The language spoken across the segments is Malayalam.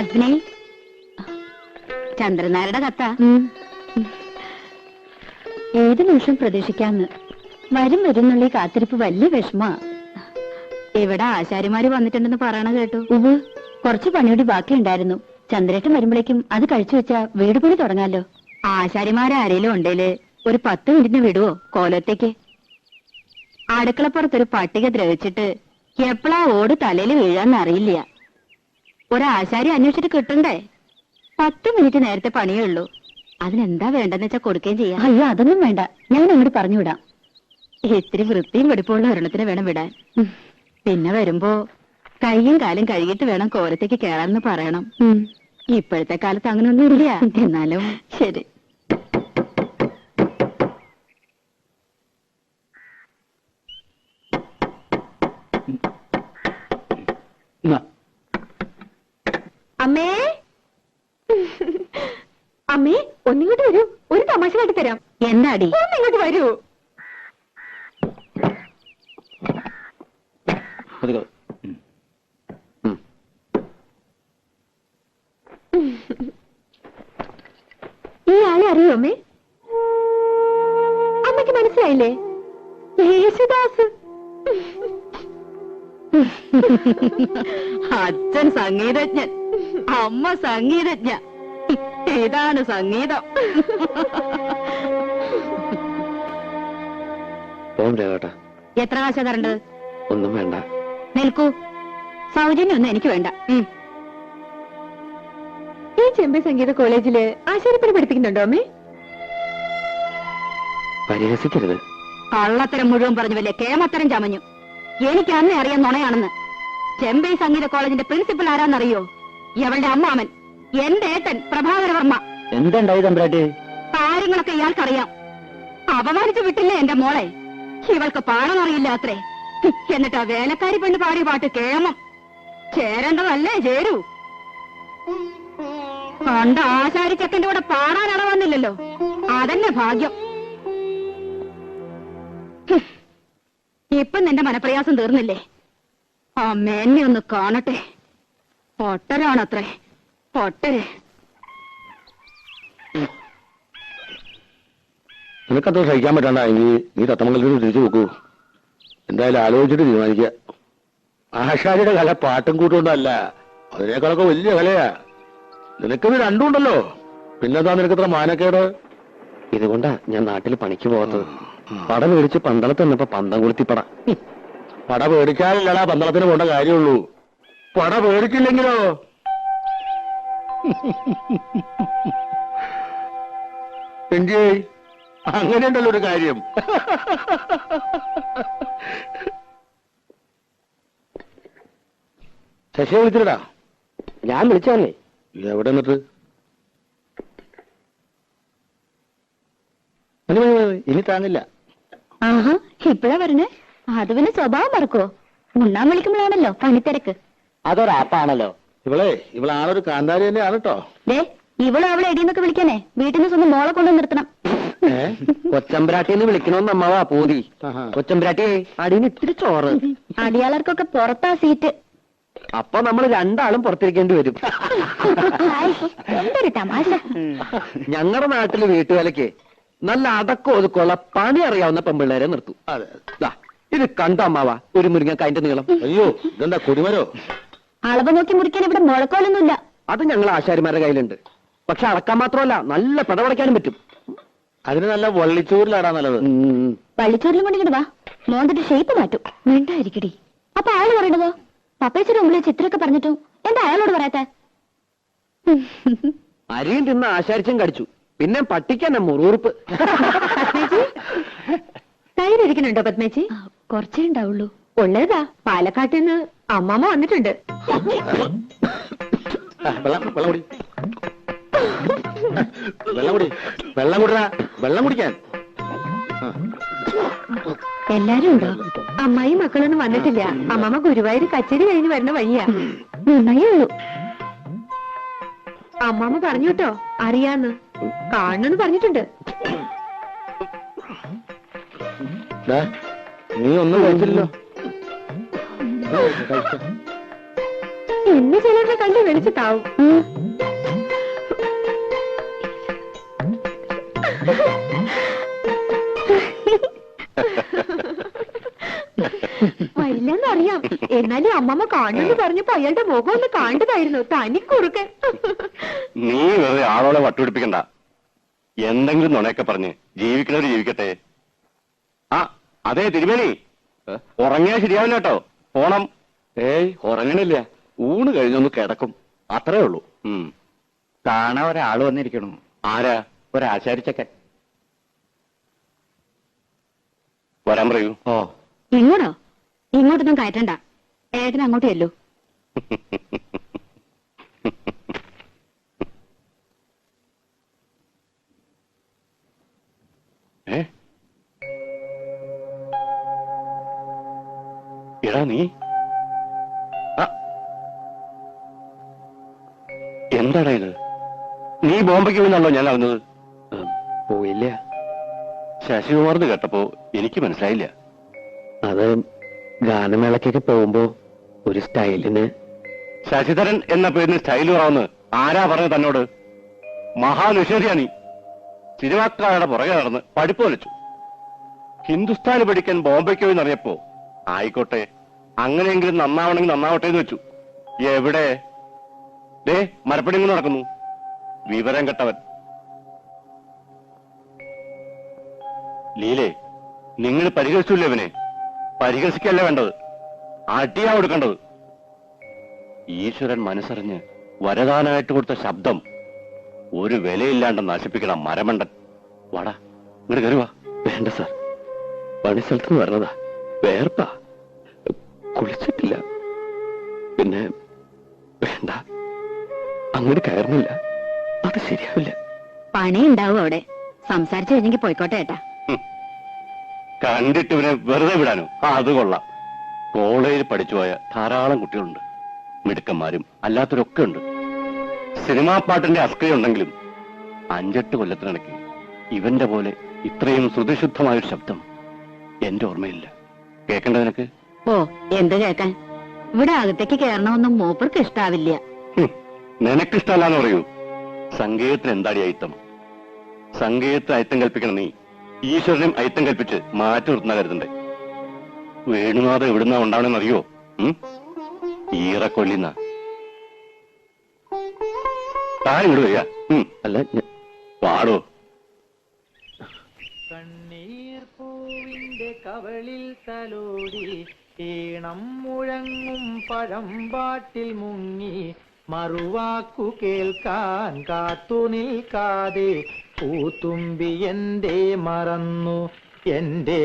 പത്നി, ചന്ദ്രനാരുടെ കത്ത. ഏത് നിമിഷം പ്രതീക്ഷിക്കാന്ന്. വരും വരുന്നുള്ള ഈ കാത്തിരിപ്പ് വലിയ വിഷമാ. ഇവിടെ ആശാരിമാര് വന്നിട്ടുണ്ടെന്ന് പറയണ കേട്ടു. കുറച്ച് പണിയോടി ബാക്കിയുണ്ടായിരുന്നു. ചന്ദ്രേട്ടൻ വരുമ്പോഴേക്കും അത് കഴിച്ചു വെച്ചാ വീട് പണി തുടങ്ങാലോ. ആശാരിമാരാരേലും ഉണ്ടേല് ഒരു 10 മിനിറ്റിന് വിടുവോ കോലത്തേക്ക്? അടുക്കളപ്പുറത്തൊരു പട്ടിക ദ്രവിച്ചിട്ട് എപ്പോഴാ ഓട് തലയിൽ വീഴാന്നറിയില്ല. ഒരാശാരി അന്വേഷിച്ചിട്ട് കിട്ടണ്ടേ? 10 മിനിറ്റ് നേരത്തെ പണിയേ ഉള്ളൂ. അതിനെന്താ വേണ്ടെന്ന് വെച്ചാ കൊടുക്കുകയും ചെയ്യാം. അയ്യോ, അതൊന്നും വേണ്ട, ഞാൻ അങ്ങോട്ട് പറഞ്ഞുവിടാം. ഇത്തിരി വൃത്തിയും വെടിപ്പുള്ള ഒരെണ്ണത്തിന് വേണം വിടാൻ. പിന്നെ വരുമ്പോ കൈയും കാലും കഴുകിയിട്ട് വേണം കോലത്തേക്ക് കേറാന്ന് പറയണം. ഇപ്പോഴത്തെ കാലത്ത് അങ്ങനെയൊന്നും ഇല്ല. എന്നാലും ശരി. അമ്മേ, അമ്മേ, ഒന്നിങ്ങോട്ട് വരൂ. ഒരു തമാശ കാട്ടിത്തരാം. എന്താടി? ഒന്നിങ്ങോട്ട് വരൂ. ഈ ആളെ അറിയോ അമ്മേ? അമ്മയ്ക്ക് മനസ്സിലായില്ലേ? യേശുദാസ്. അച്ഛൻ സംഗീതജ്ഞൻ, അമ്മ സംഗീതജ്ഞ. ഇതാണ് സംഗീതം. എത്ര കാശാ തരേണ്ടത്? ഒന്നും വേണ്ട. നിൽക്കൂ. സൗജന്യൊന്നും എനിക്ക് വേണ്ട. ഈ ചെമ്പൈ സംഗീത കോളേജില് ആശാരിപ്പണി പഠിപ്പിക്കുന്നുണ്ടോ അമ്മേ? പരിഹസിക്കരുത്. കള്ളത്തരം മുഴുവൻ പറഞ്ഞു വല്ലേ കേമത്തരം ചമഞ്ഞു. എനിക്ക് അന്നേ അറിയാൻ നുണയാണെന്ന്. ചെമ്പൈ സംഗീത കോളേജിന്റെ പ്രിൻസിപ്പൽ ആരാന്നറിയോ? ഇവളുടെ അമ്മാമൻ, എന്റെ ഏട്ടൻ പ്രഭാകരവർമ്മ. എന്തുണ്ടായി തമ്പ്രാട്ടി? കാര്യങ്ങളൊക്കെ ഇയാൾക്കറിയാം. അപമാനിച്ചു വിട്ടില്ലേ എന്റെ മോളെ? ഇവൾക്ക് പാടാനറിയില്ല അത്രേ. എന്നിട്ട് ആ വേലക്കാരി പെണ്ണ് പാടിയ പാട്ട് കേമം. ചേരേണ്ടതല്ലേ ചേരൂ. കണ്ട ആശാരി ചെക്കന്റെ കൂടെ പാടാൻ അടവന്നില്ലല്ലോ. അതന്നെ ഭാഗ്യം. ഇപ്പൊ നിന്റെ മനപ്രയാസം തീർന്നില്ലേ? അമ്മ എന്നെ ഒന്ന് കാണട്ടെ. പൊട്ടരാണത്രേ, പൊട്ടര്. നിനക്കത്ര സഹിക്കാൻ പറ്റണ്ടെങ്കിൽ നീ തത്തമംഗലത്തിൽ തിരിച്ചു നോക്കൂ. എന്തായാലും ആലോചിച്ചിട്ട് തീരുമാനിക്കുക. ആശാരിയുടെ കല പാട്ടും കൂട്ടുകൊണ്ടല്ല, അതിനേക്കാളൊക്കെ വലിയ കലയാ. നിനക്കിത് രണ്ടുണ്ടല്ലോ, പിന്നെന്താ നിനക്കത്ര മാനക്കേട്? ഇതുകൊണ്ടാ ഞാൻ നാട്ടിൽ പണിക്ക് പോകാത്തത്. പട മേടിച്ച് പന്തളത്ത് നിന്നപ്പോ പന്തം കൊളുത്തിപ്പട. പട പേടിക്കാനില്ലടാ പന്തളത്തിന് പോണ്ട കാര്യമുള്ളൂ. പട പേടിച്ചില്ലെങ്കിലോ? എന്റെ അങ്ങനെയുണ്ടല്ലോ ഒരു കാര്യം. ശശിയെ വിളിച്ചിട്ടാ? ഞാൻ വിളിച്ചതന്നെ. എവിടെ നിന്നിട്ട്? ഇനി താങ്ങില്ല. ആഹാ, ഇപ്പഴാ പറഞ്ഞേ? അത് പിന്നെ സ്വഭാവം മറക്കോ? ഉണ്ണാൻ വിളിക്കുമ്പോഴാണല്ലോ പണിത്തിരക്ക്. അതൊരാപ്പാണല്ലോ. ഇവളാണൊരു കാന്താരി തന്നെയാണ് കേട്ടോ. ദേ, ഇവളും അവളെ എടീന്നൊക്കെ വിളിക്കാനേ വീട്ടിൽ നിന്ന് സ്വന്തം മോളെ കൊണ്ടു നിർത്തണം. കൊച്ചമ്പ്രാട്ടിന്ന് വിളിക്കണമെന്ന് അമ്മാവാ പൂതി. കൊച്ചമ്പ്രാട്ടിയെ അടിയിൽ ഇത്തിരി ചോറ്. അടിയാളർക്കൊക്കെ പുറത്താ സീറ്റ്. അപ്പൊ നമ്മൾ രണ്ടാളും പുറത്തിരിക്കേണ്ടി വരും. എന്തൊരു തമാശ. ഞങ്ങളുടെ നാട്ടില് വീട്ടുവേലയ്ക്ക് നല്ല അടക്കം ഒതുക്കമുള്ള പണി അറിയാവുന്ന പെമ്പിള്ളേരെ നിർത്തും. ഇത് കണ്ട അമ്മാവാ ഒരു മുരിങ്ങക്കായന്റെ നീളം. അയ്യോ, ഇതെന്താ കൊടിമരോ? അളവ് നോക്കി മുറിക്കാൻ ഇവിടെ മുഴക്കോലൊന്നുമില്ല. അത് ഞങ്ങൾ ആശാരിമാരുടെ കയ്യിലുണ്ട്. പക്ഷെ അടക്കാൻ മാത്രമല്ല, നല്ല പടവടയ്ക്കാനും പറ്റും. അതിന് നല്ല വള്ളിച്ചോറിലാടാ നല്ലത്. വള്ളിച്ചോറിലും കൊണ്ടിങ്ങോട്ട് വാ. മോന്തിട്ട് ഷേപ്പ് മാറ്റും. വേണ്ടായിരിക്കടി. അപ്പൊ അയാൾ പറയണതോ? പപ്പേച്ചിയുടെ മുമ്പിൽ ചിത്രമൊക്കെ പറഞ്ഞിട്ടും എന്താ അയാളോട് പറയാത്ത? അരിയും തിന്ന് ആശാരിച്ചും കടിച്ചു. പിന്നെ പട്ടിക്കന്നെ മുറുറുപ്പ്. തൈരിക്കുന്നുണ്ടോ പത്മേച്ചി? കുറച്ചേ ഉണ്ടാവുള്ളൂ. ഉള്ളതാ, പാലക്കാട്ടിൽ നിന്ന് അമ്മാമ്മ വന്നിട്ടുണ്ട്. വെള്ളം കുടിക്കാൻ എല്ലാരും ഉണ്ടോ? അമ്മായി മക്കളൊന്നും വന്നിട്ടില്ല. അമ്മാമ്മ ഗുരുവായൂർ കച്ചേരി കഴിഞ്ഞ് വരുന്ന വഴിയാ. നന്നായേ ഉള്ളൂ. അമ്മാമ്മ പറഞ്ഞു കേട്ടോ, അറിയാന്ന് കാണണെന്ന് പറഞ്ഞിട്ടുണ്ട്. നീ ഒന്നും കഴിച്ചില്ലല്ലോ. എന്നെ ചിലരുടെ കണ്ട് വിളിച്ചിട്ടാവും. വരില്ലെന്നറിയാം, എന്നാലും അമ്മമ്മ കാണുന്നു പറഞ്ഞപ്പോ അയാളുടെ മുഖം ഒന്ന് കണ്ടതായിരുന്നു. തനിക്കുറുക്കൻ. നീ വെറുതെ ആളോളെ വട്ടുപിടിപ്പിക്കണ്ട. എന്തെങ്കിലും നുണയൊക്കെ പറഞ്ഞ് ജീവിക്കണവര് ജീവിക്കട്ടെ. ആ അതെ തിരുമേനി, ഉറങ്ങിയാ ശരിയാവില്ല കേട്ടോ. പോണം. ഏയ് ഉറങ്ങണില്ല, ഊണ് കഴിഞ്ഞൊന്ന് കിടക്കും, അത്രേ ഉള്ളൂ. കാണാൻ ഒരാള് വന്നിരിക്കണു. ആരാ? ഒരാശാരിച്ചക്കൻ. വരാൻ പറയൂ. ഓ, ഇങ്ങോട്ടോ? ഇങ്ങോട്ടൊന്നും കയറ്റണ്ട, ഏട്ടൻ അങ്ങോട്ട് ചെല്ലൂ. എടാ നീ എന്താടാ ഇത്? നീ ബോംബെക്ക് പോയിന്നാണല്ലോ ഞാൻ അറിഞ്ഞത്. പോയില്ല. ശശികുമാർന്ന് കേട്ടപ്പോ എനിക്ക് മനസ്സിലായില്ല. അത് ഗാനമേളക്കൊക്കെ പോകുമ്പോ ഒരു സ്റ്റൈലിന്. ശശിധരൻ എന്ന പേരിന് സ്റ്റൈൽ കുറവെന്ന് ആരാ പറഞ്ഞത് തന്നോട്? മഹാനിഷേധിയാ നീ. സിനിമാക്കാരുടെ പുറകെ നടന്ന് പഠിപ്പ് വലിച്ചു. ഹിന്ദുസ്ഥാന് പഠിക്കാൻ ബോംബെക്ക് പോയി എന്നറിയപ്പോ ആയിക്കോട്ടെ, അങ്ങനെയെങ്കിലും നന്നാവണമെങ്കിൽ നന്നാവട്ടെ എന്ന് വെച്ചു. എവിടെ? ദേ മരപ്പണി കൊണ്ട് നടക്കുന്നു, വിവരം കെട്ടവൻ. ലീലേ, നിങ്ങൾ പരിഹസിച്ചില്ലേ അവനെ? പരിഹസിക്കല്ല വേണ്ടത്, അടിയാ കൊടുക്കേണ്ടത്. ഈശ്വരൻ മനസ്സറിഞ്ഞ് വരദാനായിട്ട് കൊടുത്ത ശബ്ദം ഒരു വിലയില്ലാണ്ട് നശിപ്പിക്കണം മരമണ്ടൻ. വാടാ, ഇങ്ങോട്ട് കയറുവാ. വേണ്ട സാർ, പണി സ്ഥലത്തുനിന്ന് വരണതാ, വേർപ്പാ, കുളിച്ചിട്ടില്ല. പിന്നെ വേണ്ട, അങ്ങോട്ട് കയറുന്നില്ല, അത് ശരിയാവില്ല. പണി ഉണ്ടാവും അവിടെ. സംസാരിച്ചു കഴിഞ്ഞെങ്കിൽ പോയിക്കോട്ടെ ഏട്ടാ. കണ്ടിട്ട് ഇവനെ വെറുതെ വിടാനോ? അത് കൊള്ളാം. കോളേജിൽ പഠിച്ചു പോയ ധാരാളം കുട്ടികളുണ്ട്, മിടുക്കന്മാരും അല്ലാത്തവരൊക്കെ ഉണ്ട്. സിനിമാ പാട്ടിന്റെ അസ്കയുണ്ടെങ്കിലും 5-8 കൊല്ലത്തിനിടയ്ക്ക് ഇവന്റെ പോലെ ഇത്രയും ശ്രുതിശുദ്ധമായൊരു ശബ്ദം എന്റെ ഓർമ്മയില്ല. കേൾക്കേണ്ടതിനൊക്കെ. ഓ, എന്ത് കേൾക്കാൻ? ഇവിടെ അകത്തേക്ക് കയറണമെന്നും മൂപ്പർക്ക് ഇഷ്ടാവില്ല. നിനക്കിഷ്ടല്ലാന്ന് പറയൂ. സംഗീതത്തിന് എന്താടി അയിത്തം? സംഗീതത്തിന് അയിത്തം കൽപ്പിക്കണം നീ. ഈശ്വരനും അയിത്തം കൽപ്പിച്ച് മാറ്റി നിർത്തുന്ന കരുതണ്ടേ? വേണുനാഥം എവിടുന്നാ ഉണ്ടാവണെന്ന് അറിയോ? ഈറക്കൊള്ളിന്ന താൻ ഇങ്ങോട്ട് വരിക. അല്ല, പാടോ. കണ്ണീർ പൂവിന്റെ കവളിൽ തലോടി ഈണം മുഴങ്ങും പഴമ്പാട്ടിൽ മുങ്ങി മറുവാക്കു കേൾക്കാൻ കാത്തു നിൽക്കാതെ പൂത്തുമ്പി എന്തേ മറന്നു എന്റെ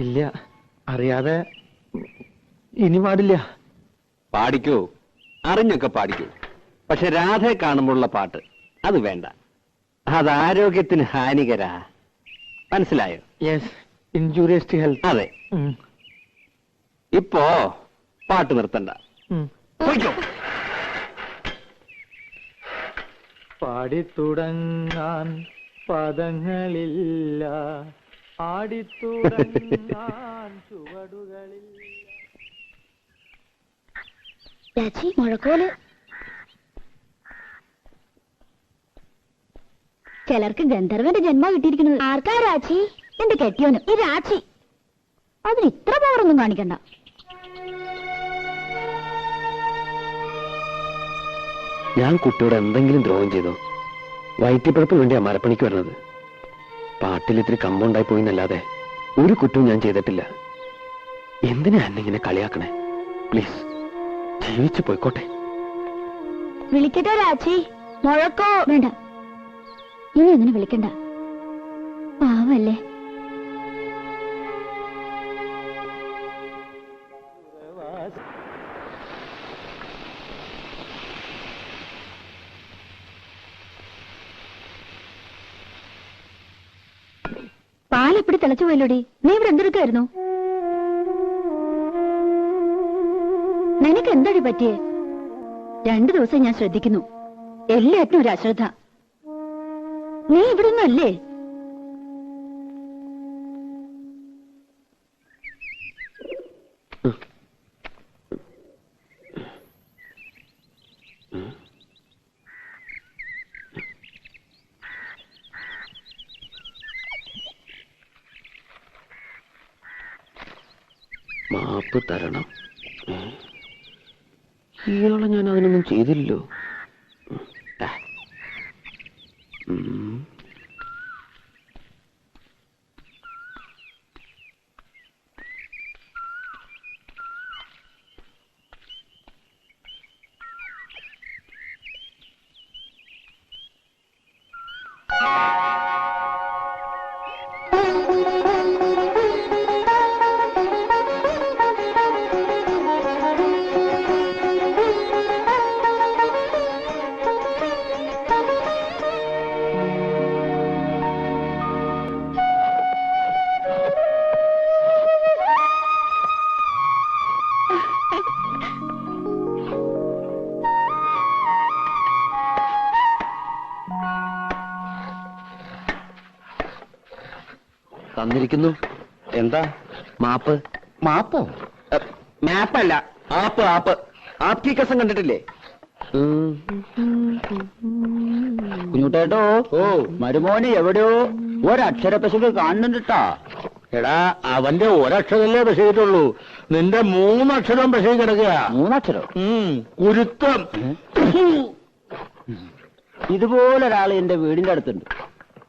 ഇല്ല, അറിയാതെ ഇനി പാടില്ല. പാടിക്കോ, അറിഞ്ഞൊക്കെ പാടിക്കോ. പക്ഷെ രാധയെ കാണുമ്പോഴുള്ള പാട്ട് അത് വേണ്ട, അത് ആരോഗ്യത്തിന് ഹാനികരാ. മനസ്സിലായോ? Yes, injurious to health. അതെ. ഇപ്പോ പാട്ട് നിർത്തണ്ട, പോയിക്കോ. പാടിത്തുടങ്ങാൻ പദങ്ങളില്ല, ആടിത്തുടങ്ങാൻ ചുവടുകളില്ല. രാജി, മുഴക്കോല്. ചിലർക്ക് ഗന്ധർവന്റെ ജന്മം കിട്ടിയിരിക്കുന്നത്. ആർക്കാ രാജി? എന്റെ കെട്ടിയോനും. ഈ രാജി അതിന് ഇത്ര പവറൊന്നും കാണിക്കണ്ട. ഞാൻ കുട്ടിയോട് എന്തെങ്കിലും ദ്രോഹം ചെയ്തോ? വയറ്റിപ്പഴപ്പിന് വേണ്ടിയാ മരപ്പണിക്ക് വരുന്നത്. പാട്ടിൽ ഇത്തിരി കമ്പൗണ്ടായി പോയിന്നല്ലാതെ ഒരു കുറ്റവും ഞാൻ ചെയ്തിട്ടില്ല. എന്തിനാ എന്നെ ഇങ്ങനെ കളിയാക്കണേ? പ്ലീസ്, ജീവിച്ചു പോയിക്കോട്ടെ. വിളിക്കട്ടെ രാജി? മുഴക്കോ? വേണ്ട, ഇനി അങ്ങനെ വിളിക്കണ്ട, പാവല്ലേ. പാലെപ്പിടി തിളച്ചു പോയല്ലോടി. നീ ഇവിടെ എന്തെടുക്കായിരുന്നു? നിനക്ക് എന്താടി പറ്റിയേ? 2 ദിവസം ഞാൻ ശ്രദ്ധിക്കുന്നു, എല്ലാറ്റിനും ഒരു അശ്രദ്ധ. നീ ഇവിടുന്ന് അല്ലേ? മാപ്പ് തരണം. ഇയാളെ ഞാൻ അതിനൊന്നും ചെയ്തില്ലല്ലോ. തന്നിരിക്കുന്നു. എന്താ? മാപ്പ്. മാപ്പോ? മാപ്പല്ല, ആപ്പ്. ആപ്പ് ആപ്കി കസം കണ്ടിട്ടില്ലേ? കുഞ്ഞുട്ടേട്ടോ, ഓ, മരുമോന് എവിടെയോ ഒരക്ഷര പശുക്ക് കാണുന്നുണ്ടാ. എടാ, അവന്റെ ഒരക്ഷരല്ലേ പെശകിട്ടുള്ളൂ. നിന്റെ 3 അക്ഷരം പെശകി കിടക്കുക. 3 അക്ഷരം? കുരുത്തം. ഇതുപോലൊരാൾ എന്റെ വീടിന്റെ അടുത്തുണ്ട്.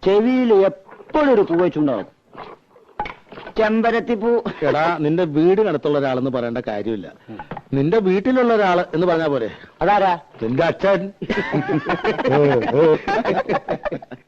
ചെവിയിൽ എപ്പോഴും ഒരു പൂ വെച്ചുണ്ടാവും. ചെമ്പരത്തിപ്പൂ. എടാ, നിന്റെ വീടിനടുത്തുള്ള ഒരാളെന്ന് പറയേണ്ട കാര്യമില്ല. നിന്റെ വീട്ടിലുള്ള ഒരാള് എന്ന് പറഞ്ഞാ പോരെ? അതാരാ? നിന്റെ അച്ഛൻ.